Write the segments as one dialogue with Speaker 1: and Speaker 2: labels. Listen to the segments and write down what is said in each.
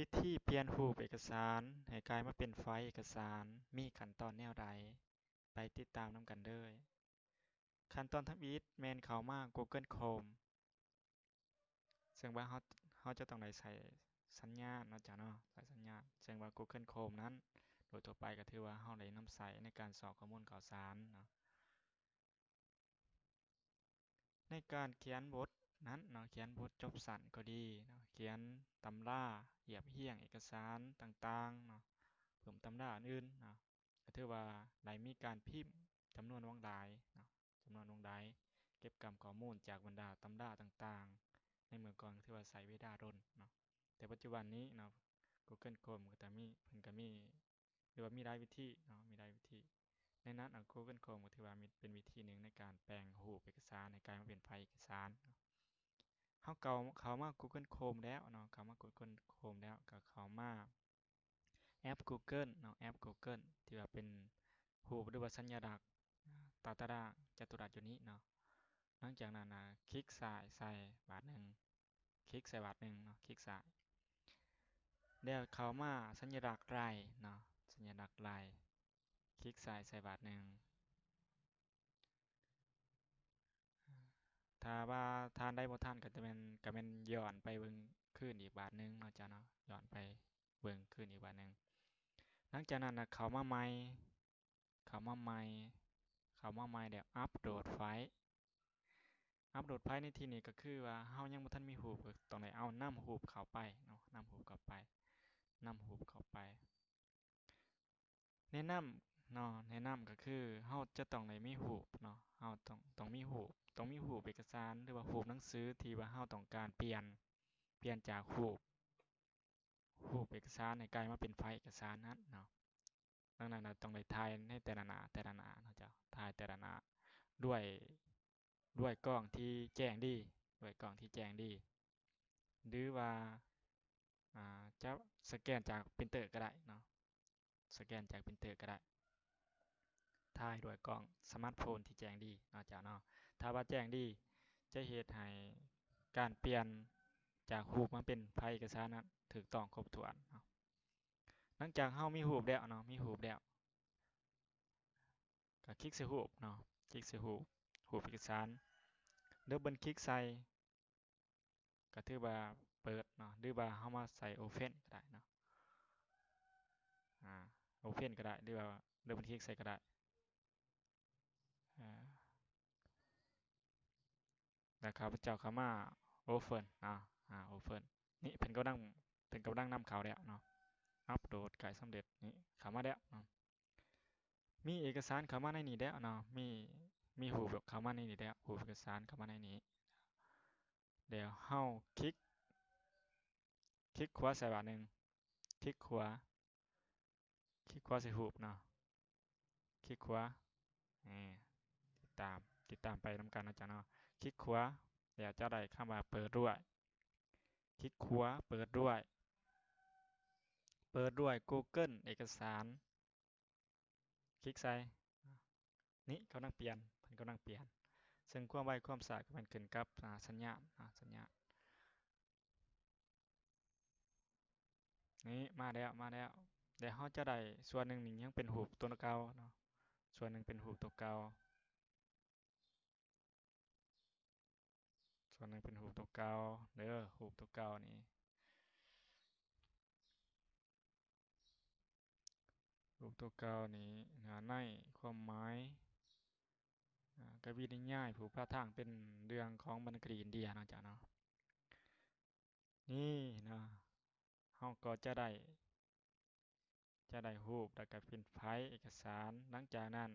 Speaker 1: วิธีเปลี่ยนรูปเอกสารให้กลายมาเป็นไฟล์เอกสารมีขั้นตอนแนวใดไปติดตามนำกันเด้อขั้นตอนทำอิฐแม่นเข้ามา Google Chrome ซึ่งว่าเราจะต้องได้ใส่สัญญาณเนาะจ้ะเนาะใส่สัญญาณซึ่งว่า Google Chrome นั้นโดยทั่วไปก็ถือว่าเราได้นำใช้ในการสอบข้อมูลข่าวสารเนาะในการเขียนบทนั้นเนาะเขียนบทจบสั้นก็ดีเนาะเขียนตำราเรียบเรียงเอกสารต่างๆเนาะเพิ่มตำราอื่นๆเนาะก็ถือว่าได้มีการพิมพ์จำนวนวงหลายเนาะจำนวนวงหลายเก็บข้อมูลจากบรรดาตำราต่างๆในเมื่อก่อนก็ถือว่าใช้เวลาโดนเนาะแต่ปัจจุบันนี้เนาะ Google Chrome ก็จะมีเพิ่นก็มีหรือว่ามีหลายวิธีเนาะมีหลายวิธีในนั้นGoogle Chrome ก็ถือว่าเป็นวิธีหนึ่งในการแปลงรูปเอกสารให้กลายมาเป็นไฟล์เอกสารเราเข้ามา Google Chrome แล้วเนาะเข้ามา Google Chrome แล้วก็เข้ามาแอป Google เนาะแอป Google ที่ว่าเป็นรูปหรือว่าสัญลักษณ์ตาตารางจัตุรัสอยู่นี้เนาะหลังจากนั้นคลิกซ้ายใส่บาทหนึ่งคลิกใส่บาทหนึ่งเนาะคลิกซ้ายแล้วเข้ามาสัญลักษณ์ไลน์เนาะสัญลักษณ์ไลน์คลิกซ้ายใส่บาทหนึ่งถ้าว่าทานได้บ่ทันก็แม่นย้อนไปเบิ่งคืนอีกบาทหนึ่งเนาะจ้ะเนาะย้อนไปเบิ่งคืนอีกบาทหนึ่งหลังจากนั้นเข้ามาใหม่เข้ามาใหม่เข้ามาใหม่แล้วอัปโหลดไฟล์อัปโหลดไฟล์ในที่นี้ก็คือว่าเรายังบ่ทันมีรูปก็ต้องได้เอานำรูปเข้าไปเนาะนำรูปเข้าไปนำรูปเข้าไปแนะนำเนาะแนะนำก็คือเราจะต้องได้มีรูปเนาะเราต้องมีรูปเอกสารหรือว่ารูปหนังสือที่ว่าเราต้องการเปลี่ยนจากรูปเอกสารให้กลายมาเป็นไฟล์เอกสารนั้นเนาะดังนั้นต้องได้ถ่ายในแต่ละหน้าเนาะจ้ะถ่ายแต่ละหน้าด้วยด้วยกล้องที่แจ้งดีด้วยกล้องที่แจ้งดีหรือว่าจะสแกนจากพรินเตอร์ก็ได้เนาะสแกนจากพรินเตอร์ก็ได้ถ่ายด้วยกล้องสมาร์ทโฟนที่แจ้งดีเนาะจ้ะเนาะถ้าว่าแจ้งดีจะเฮ็ดให้การเปลี่ยนจากรูปมาเป็นไฟล์เอกสารนั้นถูกต้องครบถ้วนเนาะหลังจากเรามีรูปแล้วเนาะมีรูปแล้วก็คลิกใส่รูปเนาะคลิกใส่รูปเอกสารดับเบิลคลิกใส่ก็ถือว่าเปิดเนาะหรือว่าเรามาใส่ Open ก็ได้เนาะอ่า Open ก็ได้หรือว่าดับเบิลคลิกใส่ก็ได้อ่าแล้วข้าพเจ้าเข้ามา Open เนาะOpen นี่เพิ่นกำลังนำเข้าแล้วเนาะอัปโหลดใกล้สำเร็จนี่เข้ามาแล้วเนาะมีเอกสารเข้ามาในนี้แล้วเนาะมีรูปเข้ามาในนี้แล้วรูปเอกสารเข้ามาในนี้เดี๋ยวเราคลิกขวาใส่บาทหนึ่งคลิกขวาใส่รูปเนาะคลิกขวานี่ติดตามไปนำกันนะจ๊ะเนาะคลิกขวาเดี๋ยวจะได้คำว่าเปิดด้วยคลิกขวาเปิดด้วยGoogle เอกสารคลิกใส่นี่กำลังเปลี่ยนเพิ่นกำลังเปลี่ยนซึ่งความไวความสะดวกมันขึ้นกับสัญญาณนี่มาแล้วเดี๋ยวเราจะได้ส่วนหนึ่งนี่ยังเป็นรูปตัวเก่าเนาะส่วนหนึ่งเป็นรูปตัวเก่าส่วนหนึ่งเป็นรูปตัวเก่าเด้อรูปตัวเก่านี่รูปตัวเก่านี่ในความหมายกวีนิยายผู้พระทางเป็นเรื่องของบรรณคดีอินเดียเนาะจ๊ะเนาะนี่เนาะเราก็จะได้รูปแล้วก็เป็นไฟล์เอกสารหลังจากนั้น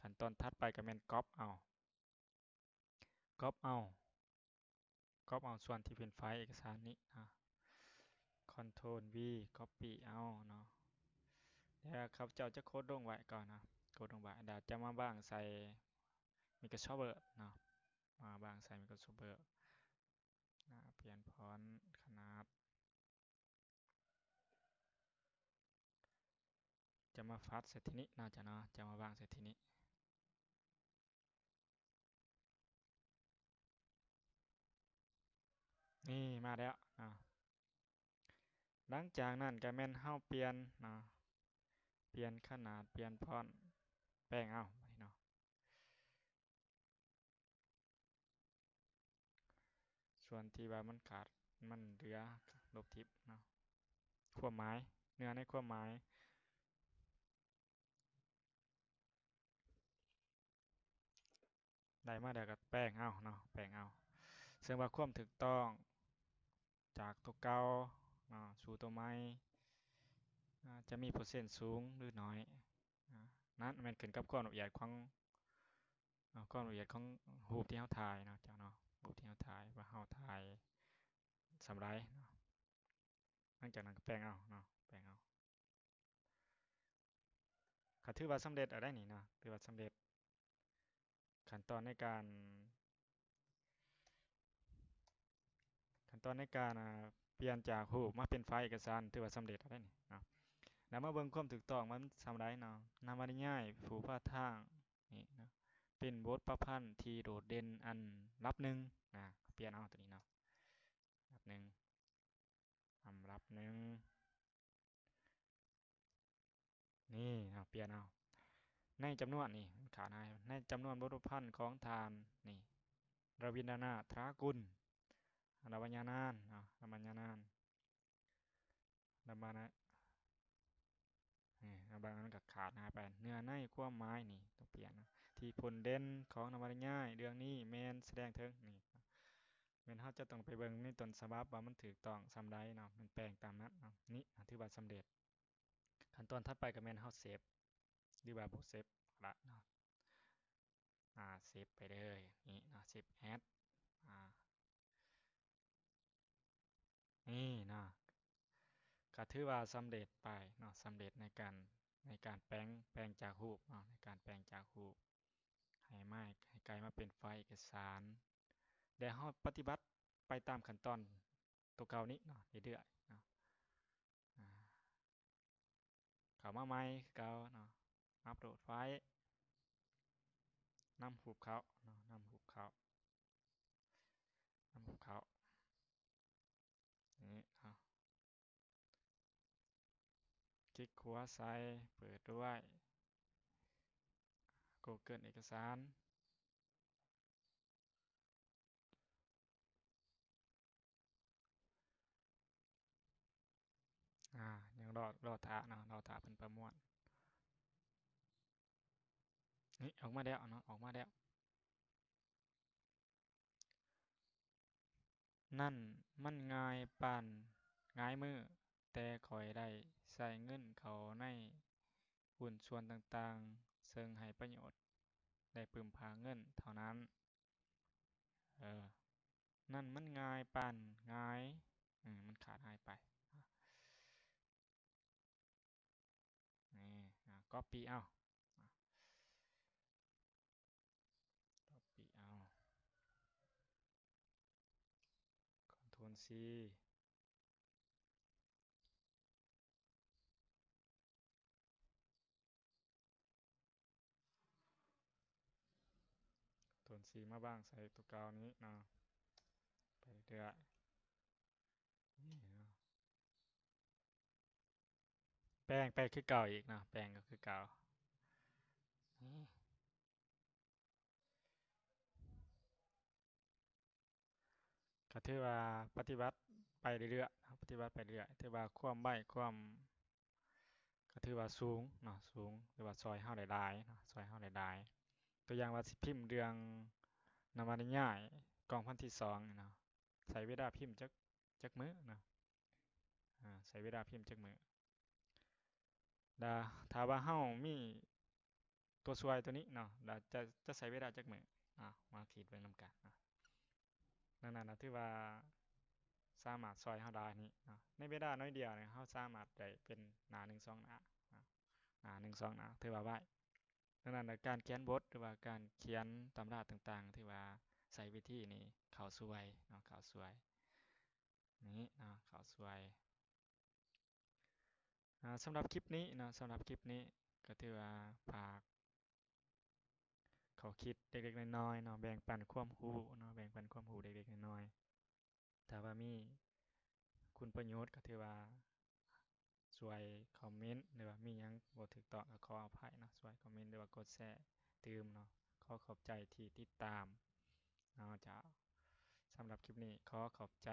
Speaker 1: ขั้นตอนถัดไปก็แม่นก๊อปเอาส่วนที่เป็นไฟล์เอกสารนี้Ctrl V Copy เอาเนาะเดี๋ยวครับเจ้าจะโค้ดลงไว้ก่อนนะโค้ดลงไว้เดี๋ยวจะมาบ้างใส่ Microsoft Word เนาะมาบ้างใส่ Microsoft Word เปลี่ยนฟอนต์ขนาดจะมาฟัดเสร็จทีนี้น่าจะเนาะจะมาบ้างเสร็จทีนี้นี่มาแล้ว หลังจากนั้นก็แม่นเฮาเปลี่ยนเนาะเปลี่ยนขนาดเปลี่ยนฟอนต์แปลงเอาบัดนี้เนาะส่วนที่ว่ามันขาดมันเหลือลบทิปเนาะความหมายเนื้อในความหมายได้มาแล้วก็แปลงเอาเนาะแปลงเอาซึ่งว่าความถูกต้องจากตัวเก่าเนาะสู่ตัวใหม่จะมีเปอร์เซ็นต์สูงหรือน้อยอ่านั่นมันขึ้นกับความละเอียดของความละเอียดของรูปที่เราถ่ายเนาะเจ้าเนาะรูปที่เราถ่ายว่าเราถ่ายสำไรเนาะหลังจากนั้นก็แปลงเอาเนาะแปลงเอาก็ถือว่าสำเร็จเอาได้นี่เนาะถือว่าสำเร็จขั้นตอนในการขั้นตอนในการเปลี่ยนจากรูปมาเป็นไฟล์เอกสารถือว่าสำเร็จเอาได้นี่เนาะแล้วมาเบิ่งความถูกต้องมันสำไรเนาะนำมาได้ง่ายผู้พาทางนี่เนาะเป็นบทประพันธ์ที่โดดเด่นอันลับหนึ่งนะเปลี่ยนเอาตัวนี้เนาะลับหนึ่งลับหนึ่งนี่เนาะเปลี่ยนเอาในจำนวนนี่ขาดในจำนวนบทประพันธ์ของทานนี่รวินทรนาถทรากุลรมัญญานานเนาะรมัญญานานรมานะนี่บางนั้นก็ขาดหายไปเนื้อในความหมายนี่ต้องเปลี่ยนนะที่ผลเด่นของนวนิยายเรื่องนี้แมนแสดงถึงนี่แมนเขาจะต้องไปเบิ่งในต้นฉบับว่ามันถูกต้องสำใดเนาะมันแปลงตามนั้นเนาะนี่ถือว่าสำเร็จขั้นตอนถัดไปก็แมนเขาเซฟหรือว่าบ่เซฟละเนาะเซฟไปเลยนี่เนาะเซฟแอดอ่านี่เนาะก็ถือว่าสำเร็จไปเนาะสำเร็จในการแปลงจากรูปเนาะในการแปลงจากรูปให้ไม้ให้กลายมาเป็นไฟล์เอกสารเดี๋ยวเราปฏิบัติไปตามขั้นตอนตัวเก่านี้เนาะเรื่อยๆเนาะอ่าเข้ามาใหม่คือเก่าเนาะอัปโหลดไฟล์นำรูปเขาเนาะนำรูปเขานี่เนาะคลิกขวาใส่เปิดด้วย Google เอกสารอ่ายังรอท่าเนาะรอท่าเป็นประมวลนี่ออกมาแล้วเนาะออกมาแล้วนั่นมันง่ายปานง่ายมือแต่ข้อยได้ใช้เงินเข้าในหุ้นส่วนต่างๆซึ่งให้ประโยชน์ได้พึ่งพาเงินเท่านั้นเออนั่นมันง่ายปานง่ายมันขาดหายไปอ่ะนี่copy เอาอ่ะ copy เอา Ctrl C Ctrl C มาบ้างใส่ตัวเก่านี้เนาะไปเรื่อยนี่เนาะแป้งไปคือเก่าอีกเนาะแป้งก็คือเก่านี่ก็ถือว่าปฏิบัติไปเรื่อยๆนะปฏิบัติไปเรื่อยถือว่าความใบ้ความก็ถือว่าสูงเนาะสูงหรือว่าซอยเฮาได้หลายเนาะซอยเฮาได้หลายตัวอย่างว่าสิพิมพ์เรื่องนวนิยายกองพันที่สองนี่เนาะใช้เวลาพิมพ์จักมื้อเนาะใช้เวลาพิมพ์จักมื้อดาถ้าว่าเฮามีตัวช่วยตัวนี้เนาะดาจะใช้เวลาจักมื้อมาคิดเบิ่งนำกันเนาะนั่นน่ะนะถือว่าสามารถช่วยเฮาได้นี่เนาะในเวลาน้อยเดียวเนี่ยเฮาสามารถได้เป็นหน้าหนึ่งสองหน้าเนาะหน้าหนึ่งสองหน้าถือว่าไว้ดังนั้นน่ะการเขียนบทหรือว่าการเขียนตำราต่างๆถือว่าใช้วิธีนี้เข้าช่วยเนาะเข้าช่วยนี้เนาะเข้าช่วยสำหรับคลิปนี้เนาะสำหรับคลิปนี้ก็ถือว่าฝากข้อคิดเล็กๆน้อยๆเนาะแบ่งปันความรู้เนาะแบ่งปันความรู้เล็กๆน้อยๆถ้าว่ามีคุณประโยชน์ก็ถือว่า ช่วยคอมเมนต์หรือว่ามีหยังบ่ถูกต้องก็ขออภัยเนาะช่วยคอมเมนต์หรือว่ากดแชร์ตืมเนาะขอขอบใจที่ติดตามเนาะจ้าสำหรับคลิปนี้ขอขอบใจ